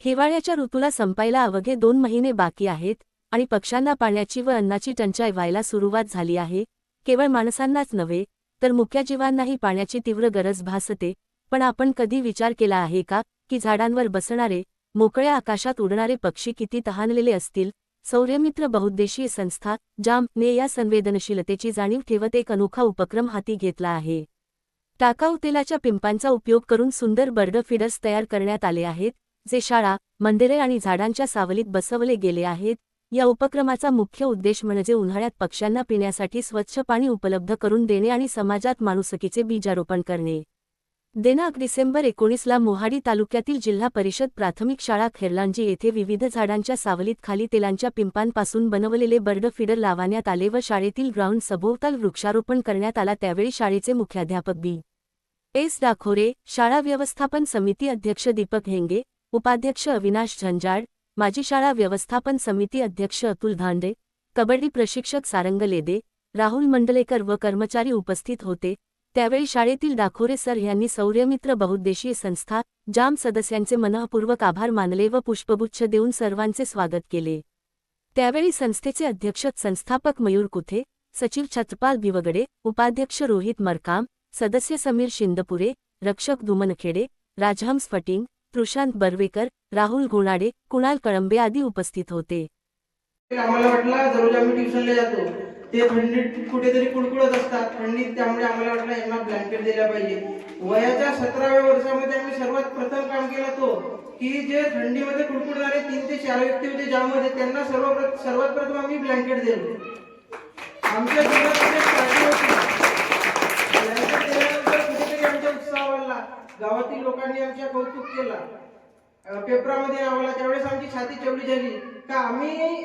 हिवाळ्याच्या ऋतूला संपायला अवघे 2 महिने बाकी आहेत आणि पक्ष्यांना पाण्याची व अन्नाची टंचाई व्हायला सुरुवात झाली आहे। केवळ माणसांनाच नव्हे तर मुक्या जीवांनाही पाण्याची तीव्र गरज भासते। पण आपण कधी विचार केला आहे का की झाडांवर बसणारे, मोकळ्या आकाशात उडणारे पक्षी किती तहानलेले असतील? सौर्यमित्र बहुउद्देशीय संस्था जाम ने या संवेदनशीलतेची जाणीव ठेवत एक अनोखा उपक्रम हाती घेतला आहे। टाकाऊ तेलाच्या पिंपांचा उपयोग करून सुंदर बर्ड फीडर्स तयार करण्यात आले आहेत, जे शाळा, मंदिरे आणि झाडांच्या सावलीत बसवले गेले आहेत। या उपक्रमाचा मुख्य उद्देश म्हणजे उन्हाळ्यात पक्ष्यांना पिण्यासाठी स्वच्छ पाणी उपलब्ध करून देणे आणि समाजात माणुसकीचे बीजारोपण करणे। दिनांक डिसेंबर 19 ला मोहाडी तालुक्यातील जिल्हा परिषद प्राथमिक शाळा खेरलांजी येथे विविध झाडांच्या सावलीत खाली तेलांच्या पिंपांपासून बनवलेले बर्ड फीडर लावण्यात आले व शाळेतील ग्राउंड सभोवताल वृक्षारोपण करण्यात आला। त्यावेळी शाळेचे मुख्याध्यापक बी. एस. डाखोरे, शाळा व्यवस्थापन समिती अध्यक्ष दीपक हेंगे, उपाध्यक्ष अविनाश झंजाड, माजी शाळा व्यवस्थापन समिती अध्यक्ष अतुल धांडे, कबड्डी प्रशिक्षक सारंग लेदे, राहुल मंडलेकर व कर्मचारी उपस्थित होते। त्यावेळी शाळेतील डाखोरे सर यांनी सौर्यमित्र बहुउद्देशीय संस्था जाम सदस्यांचे मनःपूर्वक आभार मानले व पुष्पगुच्छ देऊन सर्वांचे स्वागत केले। त्यावेळी संस्थेचे अध्यक्ष संस्थापक मयूर कुथे, सचिव छत्रपाल भिवगडे, उपाध्यक्ष रोहित मरकाम, सदस्य समीर शिंदपुरे, रक्षक धुमनखेडे, राजहंस फटिंग, प्रशांत बर्वेकर, राहुल घोणाडे, कुणाल कळंबे आदी उपस्थित होते। आम्हाला वाटलं जरूर आम्ही ट्युशनला जातो ते थंडीत कुठेतरी कुडकुडत असतात थंडीत, त्यामुळे आम्हाला वाटलं यांना ब्लँकेट दिल्या पाहिजे। वयाच्या 17व्या वर्षामध्ये आम्ही सर्वात प्रथम काम केलं तो की जे थंडीमध्ये कुडकुडणारे 3 ते 4 व्यक्ती होते ज्यामध्ये त्यांना सर्वात प्रथम आम्ही ब्लँकेट दिलं। आमच्या जीवनामध्ये स्टार्टिंग होती। ब्लँकेट दिल्यानंतर कुठेतरी आमचा उत्साह वाढला, गावातील लोकांनी आमच्या कौतुक केला, पेपरामध्ये आम्हाला त्यावेळेस आमची छाती चवली झाली का आम्ही